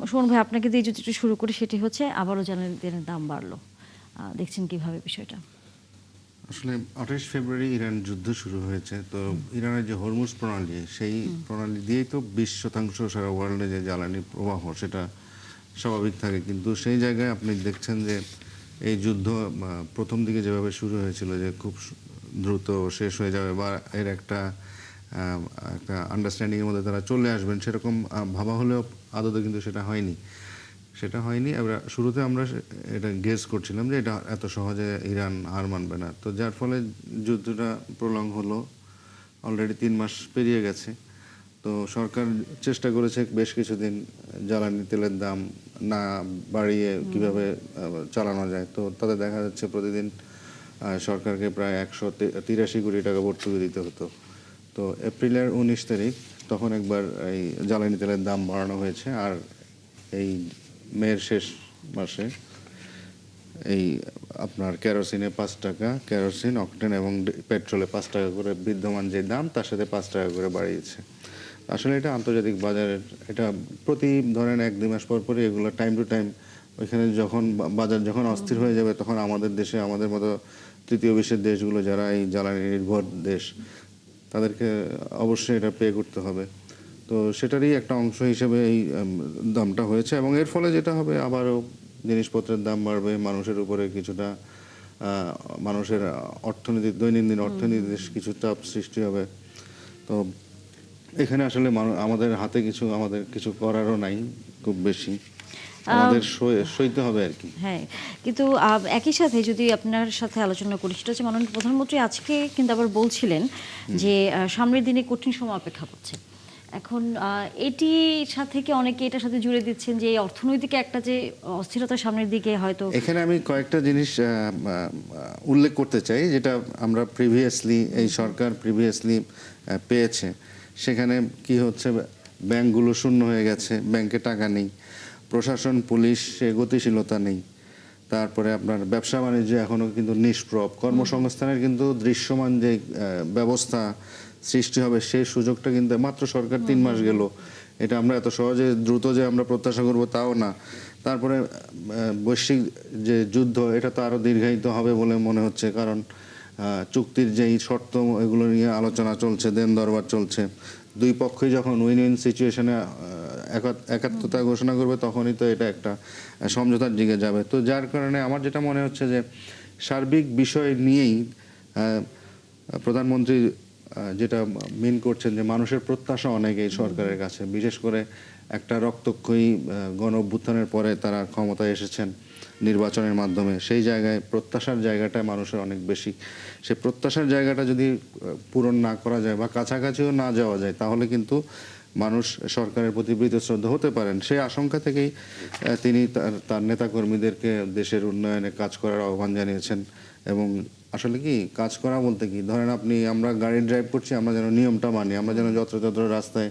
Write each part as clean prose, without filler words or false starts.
সুমন ভাই, আপনাকে দিয়ে যদি একটু শুরু করি, সেটি হচ্ছে আবারও জ্বালানি তেলের দাম বাড়লো। দেখছেন কিভাবে বিষয়টা? আসলে 28 ফেব্রুয়ারি ইরান যুদ্ধ শুরু হয়েছে। তো ইরানের যে হরমুজ প্রণালী, সেই প্রণালী দিয়েই তো 20% সারা ওয়ার্ল্ডে যে জ্বালানি প্রবাহ সেটা স্বাভাবিক থাকে। কিন্তু সেই জায়গায় আপনি দেখছেন যে এই যুদ্ধ প্রথম দিকে যেভাবে শুরু হয়েছিল যে খুব দ্রুত শেষ হয়ে যাবে বা এর একটা একটা আন্ডারস্ট্যান্ডিংয়ের মধ্যে তারা চলে আসবেন, সেরকম ভাবা হলেও আদতে কিন্তু সেটা হয়নি। শুরুতে আমরা এটা গেস করছিলাম যে এটা এত সহজে ইরান হার মানবে না। তো যার ফলে যুদ্ধটা প্রলং হলো। অলরেডি 3 মাস পেরিয়ে গেছে। তো সরকার চেষ্টা করেছে বেশ কিছুদিন জ্বালানি তেলের দাম না বাড়িয়ে কিভাবে চালানো যায়। তো তাদের দেখা যাচ্ছে প্রতিদিন সরকারকে প্রায় 183 কোটি টাকা ভর্তুকি দিতে হতো। তো এপ্রিলের 19 তারিখ তখন একবার এই জ্বালানি তেলের দাম বাড়ানো হয়েছে। আর এই মের শেষ মাসে এই আপনার কেরোসিনে 5 টাকা, কেরোসিন, অকটেন এবং পেট্রোলে 5 টাকা করে বিদ্যমান যে দাম তার সাথে 5 টাকা করে বাড়িয়েছে। আসলে এটা আন্তর্জাতিক বাজারের, এটা প্রতি ধরেন 1-2 মাস পর পরই এগুলো টাইম টু টাইম ওইখানে যখন বাজার যখন অস্থির হয়ে যাবে তখন আমাদের দেশে, আমাদের মতো তৃতীয় বিশ্বের দেশগুলো যারা এই জ্বালানি নির্ভর দেশ, তাদেরকে অবশ্যই এটা পে করতে হবে। তো সেটারই একটা অংশ হিসেবে এই দামটা হয়েছে এবং এর ফলে যেটা হবে আবারও জিনিসপত্রের দাম বাড়বে, মানুষের উপরে কিছুটা মানুষের অর্থনীতি, দৈনন্দিন অর্থনীতিতে কিছু চাপ সৃষ্টি হবে। তো এখানে আসলে আমাদের হাতে আমাদের কিছু করারও নাই খুব বেশি, আমাদের সইতে হবে আর কি। হ্যাঁ, কিন্তু একই সাথে যদি আপনার সাথে আলোচনা করি, সেটা হচ্ছে মাননীয় প্রধানমন্ত্রী আজকে কিন্তু আবার বলছিলেন যে সামনের দিনে কঠিন সময় অপেক্ষা করছে। এখন এটির সাথে কি অনেকে এটার সাথে জুড়ে দিচ্ছেন যে অর্থনৈতিক একটা যে অস্থিরতা সামনের দিকে হয়তো। এখানে আমি কয়েকটা জিনিস উল্লেখ করতে চাই যেটা আমরা এই সরকার প্রিভিয়াসলি পেয়েছে। সেখানে কি হচ্ছে, ব্যাংকগুলো শূন্য হয়ে গেছে, ব্যাংকে টাকা নেই, প্রশাসন পুলিশ গতিশীলতা নেই, তারপরে আপনার ব্যবসা বাণিজ্য এখনও কিন্তু নিষ্প্রভ, কর্মসংস্থানের কিন্তু দৃশ্যমান যে ব্যবস্থা সৃষ্টি হবে সেই সুযোগটা কিন্তু মাত্র সরকার 3 মাস গেল, এটা আমরা এত সহজে দ্রুত যে আমরা প্রত্যাশা করব তাও না। তারপরে বৈশ্বিক যে যুদ্ধ, এটা তো আরও দীর্ঘায়িত হবে বলে মনে হচ্ছে, কারণ চুক্তির যেই শর্ত এগুলো নিয়ে আলোচনা চলছে, দেন দরবার চলছে। দুই পক্ষই যখন উইন উইন সিচুয়েশনে একাত্মতা ঘোষণা করবে তখনই তো এটা একটা সমঝোতার দিকে যাবে। তো যার কারণে আমার যেটা মনে হচ্ছে যে সার্বিক বিষয় নিয়েই প্রধানমন্ত্রী যেটা মিন করছেন যে মানুষের প্রত্যাশা অনেক এই সরকারের কাছে, বিশেষ করে একটা রক্তক্ষয়ী গণ অভ্যুত্থানের পরে তারা ক্ষমতায় এসেছেন নির্বাচনের মাধ্যমে। সেই জায়গায় প্রত্যাশার জায়গাটা মানুষের অনেক বেশি। সেই প্রত্যাশার জায়গাটা যদি পূরণ না করা যায় বা কাছাকাছিও না যাওয়া যায়, তাহলে কিন্তু মানুষ সরকারের প্রতি বীতশ্রদ্ধ হতে পারেন। সেই আশঙ্কা থেকেই তিনি তার নেতাকর্মীদেরকে দেশের উন্নয়নে কাজ করার আহ্বান জানিয়েছেন। এবং আসলে কি কাজ করা বলতে কি, ধরেন আমরা গাড়ি ড্রাইভ করছি, আমরা যেন নিয়মটা মানি, আমরা যেন যত্রতত্র রাস্তায়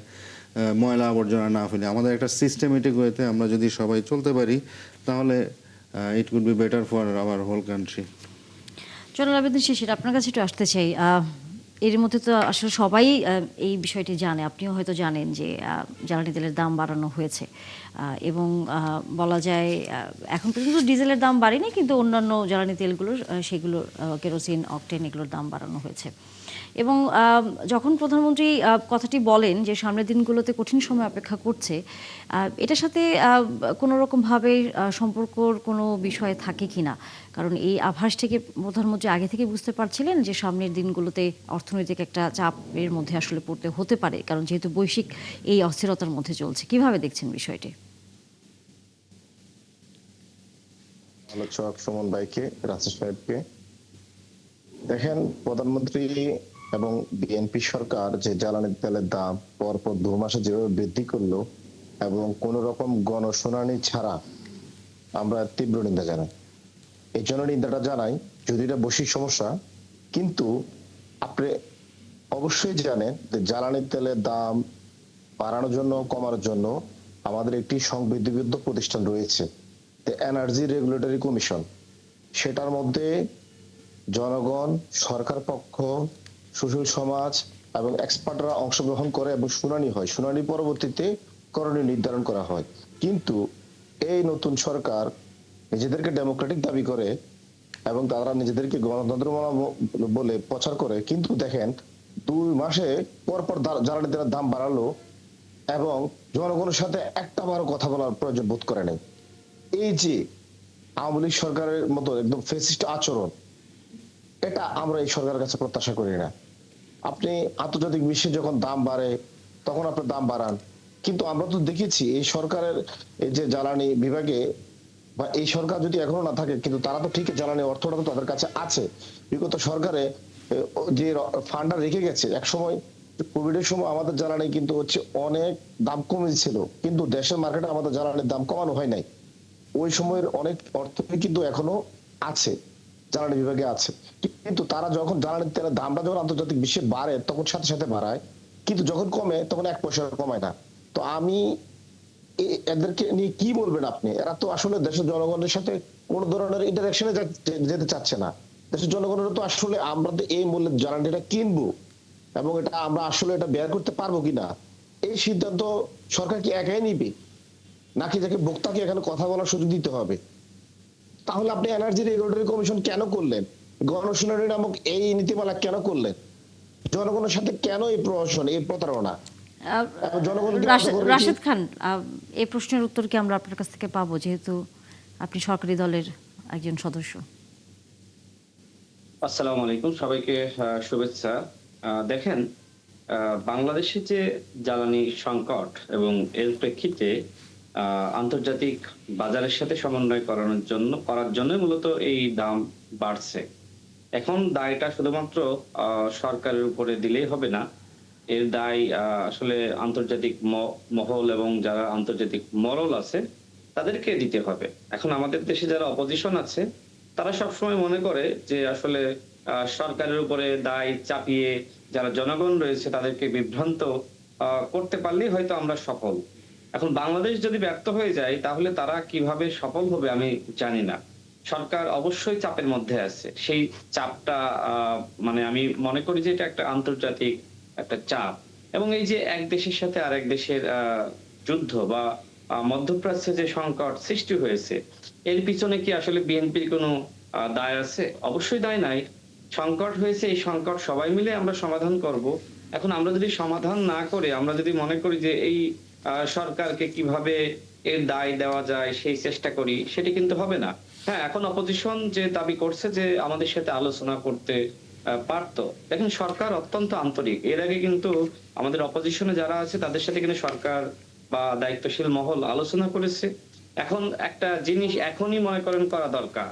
ময়লা আবর্জনা না ফেলি। আমাদের একটা সিস্টেমেটিক ওয়েতে আমরা যদি সবাই চলতে পারি, তাহলে it could be better for our whole country. চলো আবেদন শিশির, আপনার কাছে একটু আসতে চাই। এর মধ্যে তো আসলে সবাই এই বিষয়টি জানে, আপনিও হয়তো জানেন যে জ্বালানি তেলের দাম বাড়ানো হয়েছে এবং বলা যায় এখন পর্যন্ত ডিজেলের দাম বাড়েনি, কিন্তু অন্যান্য জ্বালানি তেলগুলোর সেগুলোর কেরোসিন, অকটেন এগুলোর দাম বাড়ানো হয়েছে। এবং যখন প্রধানমন্ত্রী কথাটি বলেন যে সামনের দিনগুলোতে কঠিন সময় অপেক্ষা করছে, এটার সাথে কোনো রকমভাবে সম্পর্কর কোনো বিষয় থাকে কি না? কারণ এই আভাস থেকে প্রধানমন্ত্রী আগে থেকে বুঝতে পারছিলেন যে সামনের দিনগুলোতে অর্থনৈতিক একটা চাপের মধ্যে আসলে পড়তে হতে পারে, কারণ যেহেতু বৈশ্বিক এই অস্থিরতার মধ্যে চলছে। কিভাবে দেখছেন বিষয়টি? আলোচক সুমন ভাইকে, রাসেল সাহেবকে। দেখেন, প্রধানমন্ত্রী এবং বিএনপি সরকার যে জ্বালানি তেলের দাম পরপর 2 মাসে যেভাবে বৃদ্ধি করলো এবং কোন রকম গণশুনানি ছাড়া, আমরা তীব্র নিন্দা জানাই। এই জন্য নিন্দাটা জানাই, যদি এটা বৈশ্বিক সমস্যা, কিন্তু আপনি অবশ্যই জানেন যে জ্বালানি তেলের দাম বাড়ানোর জন্য, কমানোর জন্য আমাদের একটি সংবিধিবদ্ধ প্রতিষ্ঠান রয়েছে, এনার্জি রেগুলেটরি কমিশন। সেটার মধ্যে জনগণ, সরকার পক্ষ, সুশীল সমাজ এবং এক্সপার্টরা অংশগ্রহণ করে এবং শুনানি হয়। শুনানি পরবর্তীতে করণীয় নির্ধারণ করা হয়। কিন্তু এই নতুন সরকার নিজেদেরকে ডেমোক্রেটিক দাবি করে এবং তারা নিজেদেরকে গণতন্ত্র বলে প্রচার করে, কিন্তু দেখেন 2 মাসে পরপর জ্বালানি তেলের দাম বাড়ালো এবং জনগণের সাথে একটা বারও কথা বলার প্রয়োজন বোধ করে নাই। এই যে আওয়ামী লীগ সরকারের মতো একদম ফেসিস্ট আচরণ, এটা আমরা এই সরকারের কাছে প্রত্যাশা করি না। আপনি আন্তর্জাতিক বিশ্বে যখন দাম বাড়ে তখন আপনার দাম বাড়ান, কিন্তু আমরা তো দেখেছি এই সরকারের এই যে জ্বালানি বিভাগে বা এই সরকার যদি এখনো না থাকে, কিন্তু তারা তো ঠিক জ্বালানি অর্থটা তো তাদের কাছে আছে। বিগত সরকারে যে ফান্ডটা রেখে গেছে, এক সময় কোভিড এর সময় আমাদের জ্বালানি কিন্তু হচ্ছে অনেক দাম কমেছিল, কিন্তু দেশের মার্কেটে আমাদের জ্বালানির দাম কমানো হয় নাই। ওই সময়ের অনেক অর্থ কিন্তু এখনো আছে, জ্বালানি বিভাগে আছে। কিন্তু তারা যখন জ্বালানির তেলের দামটা যখন আন্তর্জাতিক বিশ্বে বাড়ে তখন সাথে সাথে বাড়ায়, কিন্তু যখন কমে তখন 1 পয়সা কমায় না। তো আমি এদেরকে নিয়ে কি বলবেন আপনি? এরা তো আসলে দেশের জনগণের সাথে কোন ধরনের ইন্টারাকশনে যেতে চাচ্ছে না। দেশের জনগণের তো আসলে আমরা তো এই মূল্যে জ্বালানিটা কিনবো এবং এটা আমরা আসলে এটা ব্যয় করতে পারবো কিনা, এই সিদ্ধান্ত সরকার কি একাই নিবে, নাকি যাকে ভোক্তাকে এখানে কথা বলার সুযোগ দিতে হবে? তাহলে আপনি এনার্জি রেগুলেটরি কমিশন কেন করলেন? গণশুনানি নামক এই নীতিমালা কেন করলেন? জনগণের সাথে কেন এই প্রহসন, এই প্রতারণা? জনগণকে রাশেদ খান, এই প্রশ্নের উত্তর কি আমরা আপনার কাছ থেকে পাবো, যেহেতু আপনি সরকারি দলের একজন সদস্য? আসসালামু আলাইকুম, সবাইকে শুভেচ্ছা। দেখেন, বাংলাদেশে যে জ্বালানি সংকট এবং এর প্রেক্ষিতে আন্তর্জাতিক বাজারের সাথে সমন্বয় করার জন্য মূলত এই দাম বাড়ছে। এখন দায়টা শুধুমাত্র সরকারের উপরে দিলেই হবে না। এর দায় আসলে আন্তর্জাতিক মহল এবং যারা আন্তর্জাতিক মরল আছে তাদেরকে দিতে হবে। এখন আমাদের দেশে যারা অপোজিশন আছে তারা সবসময় মনে করে যে আসলে সরকারের উপরে দায় চাপিয়ে যারা জনগণ রয়েছে তাদেরকে বিভ্রান্ত করতে পারলেই হয়তো আমরা সফল। এখন বাংলাদেশ যদি ব্যর্থ হয়ে যায় তাহলে তারা কিভাবে সফল হবে আমি জানি না। সরকার অবশ্যই চাপের মধ্যে আছে। সেই চাপটা মানে আমি মনে করি যে এটা একটা আন্তর্জাতিক একটা চাপ, এবং এই যে এক দেশের সাথে আরেক দেশের যুদ্ধ বা মধ্যপ্রাচ্যে যে সংকট সৃষ্টি হয়েছে, এর পিছনে কি আসলে বিএনপির কোনো দায় আছে? অবশ্যই দায় নাই। সংকট হয়েছে, এই সংকট সবাই মিলে আমরা সমাধান করব। এখন আমরা যদি সমাধান না করে আমরা যদি মনে করি যে এই সরকারকে কিভাবে এর দায় দেওয়া যায় সেই চেষ্টা করি, সেটি কিন্তু হবে না। হ্যাঁ, এখন অপোজিশন যে দাবি করছে যে আমাদের সাথে আলোচনা করতে পারতো। দেখেন, সরকার অত্যন্ত আন্তরিক। এর আগে কিন্তু আমাদের অপোজিশনে যারা আছে তাদের সাথে কিন্তু সরকার বা দায়িত্বশীল মহল আলোচনা করেছে। এখন একটা জিনিস এখনই মনে করেন করা দরকার,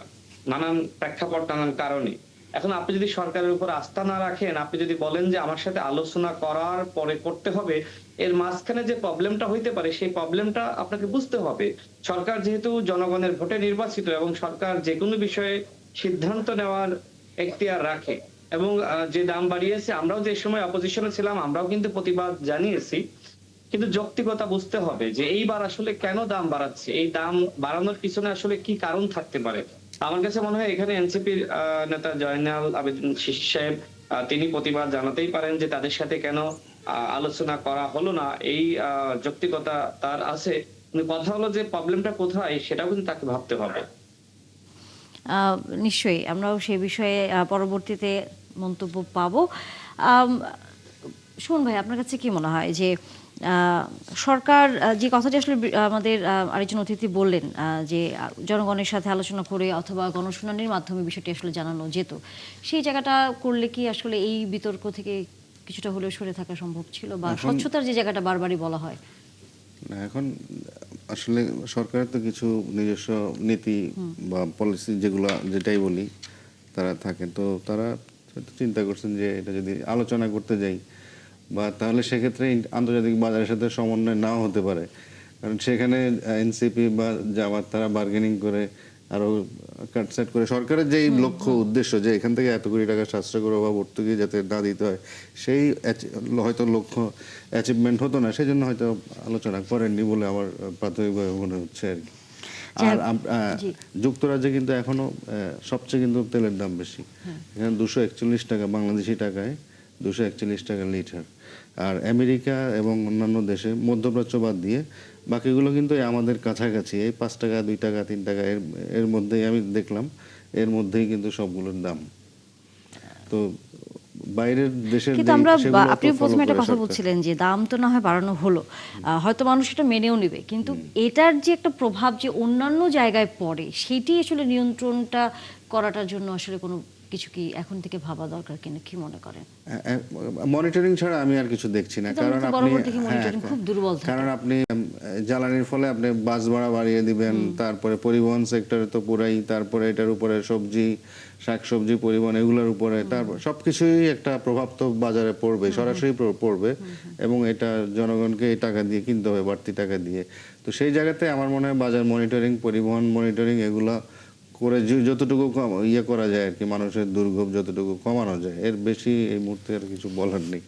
নানান প্রেক্ষাপট, নানান কারণে। এখন আপনি যদি সরকারের উপর আস্থা না রাখেন, আপনি যদি বলেন যে আমার সাথে আলোচনা করার পরে করতে হবে, এর মাঝখানে যে প্রবলেমটা হইতে পারে সেই প্রবলেমটা আপনাকে বুঝতে হবে। সরকার যেহেতু জনগণের ভোটে নির্বাচিত এবং সরকার যে কোনো বিষয়ে সিদ্ধান্ত নেওয়ার এখতিয়ার রাখে, এবং যে দাম বাড়িয়েছে, আমরাও যে সময় অপোজিশনে ছিলাম আমরাও কিন্তু প্রতিবাদ জানিয়েছি। কিন্তু যৌক্তিকতা বুঝতে হবে যে এইবার আসলে কেন দাম বাড়াচ্ছে, এই দাম বাড়ানোর পিছনে আসলে কি কারণ থাকতে পারে। আমার কাছে মনে হয় এখানে এনসিপির নেতা জয়নাল আবেদীন শিশির সাহেব তিনি প্রতিবাদ জানাতেই পারেন যে তাদের সাথে কেন আলোচনা করা হলো না। এই যৌক্তিকতা তার আছে, কিন্তু কথা হলো যে প্রবলেমটা কোথায় সেটাও কিন্তু তাকে ভাবতে হবে। নিশ্চয়ই আমরাও সেই বিষয়ে পরবর্তীতে মন্তব্য পাবো। আম, শুন ভাই, আপনার কাছে কি মনে হয় যে সরকার যে কথাটি আসলে আমাদের আরেকজন অতিথি বললেন, যে জনগণের সাথে আলোচনা করে অথবা গণশুনানির মাধ্যমে বিষয়টি আসলে জানানো যেত, সেই জায়গাটা করলে কি আসলে এই বিতর্ক থেকে কিছুটা হলেও সরে থাকা সম্ভব ছিল, বা স্বচ্ছতার যে জায়গাটা বারবারই বলা হয়? না, এখন আসলে সরকারের তো কিছু নিজস্ব নীতি বা পলিসি, যেগুলো যেটাই বলি তারা থাকে, তো তারা চিন্তা করছেন যে এটা যদি আলোচনা করতে যাই বা তাহলে সেক্ষেত্রে আন্তর্জাতিক বাজারের সাথে সমন্বয় নাও হতে পারে, কারণ সেখানে এনসিপি বা জামাত তারা বার্গেনিং করে আরো কাটছাট করে সরকারের যেই লক্ষ্য উদ্দেশ্য যে এখান থেকে এত কোটি টাকা সাশ্রয় করে বা ভর্তুকি যাতে না দিতে হয়, সেই হয়তো লক্ষ্য অ্যাচিভমেন্ট হতো না, সেই জন্য হয়তো আলোচনা করেননি বলে আমার প্রাথমিকভাবে মনে হচ্ছে আর কি। আর যুক্তরাজ্যে কিন্তু এখনো সবচেয়ে কিন্তু তেলের দাম বেশি, এখানে 241 টাকা বাংলাদেশি টাকায় 241 টাকা লিটার। আর আমেরিকা এবং অন্যান্য দেশে মধ্যপ্রাচ্য বাদ দিয়ে বাকিগুলো কিন্তু এই আমাদের কাছাকাছি, এই 5 টাকা 2 টাকা 3 টাকা এর মধ্যেই আমি দেখলাম, এর মধ্যেই কিন্তু সবগুলোর দাম। তো বাইরের দেশের কিন্তু আমরা সেগুলো তো আপনি follow প্রথমে একটা করে কথা সরকার। বলছিলেন যে দাম তো না হয় বাড়ানো হলো, হয়তো মানুষ এটা মেনেও নেবে, কিন্তু এটার যে একটা প্রভাব যে অন্যান্য জায়গায় পড়ে সেটি আসলে নিয়ন্ত্রণটা করাটার জন্য আসলে কোনো কিছু কি এখন থেকে ভাবা দরকার কিনা, কি মনে করেন? মনিটরিং ছাড়া আমি আর কিছু দেখছি না, কিন্তু আমরা কারণ তো আপনি বরাবর দেখি monitoring খুব দুর্বল থাকে। কারণ আপনি জ্বালানির ফলে আপনি বাস ভাড়া বাড়িয়ে দিবেন, তারপরে পরিবহন সেক্টরে তো পুরাই, তারপরে এটার উপরে সবজি শাকসবজি পরিবহন এগুলোর উপরে, তারপর সবকিছুই একটা প্রভাব তো বাজারে পড়বে, সরাসরি পড়বে, এবং এটা জনগণকে এই টাকা দিয়ে কিনতে হবে, বাড়তি টাকা দিয়ে। তো সেই জায়গাতে আমার মনে হয় বাজার মনিটরিং, পরিবহন মনিটরিং এগুলা করে যতটুকু করা যায় আর কি, মানুষের দুর্ভোগ যতটুকু কমানো যায়, এর বেশি এই মুহূর্তে আর কিছু বলার নেই।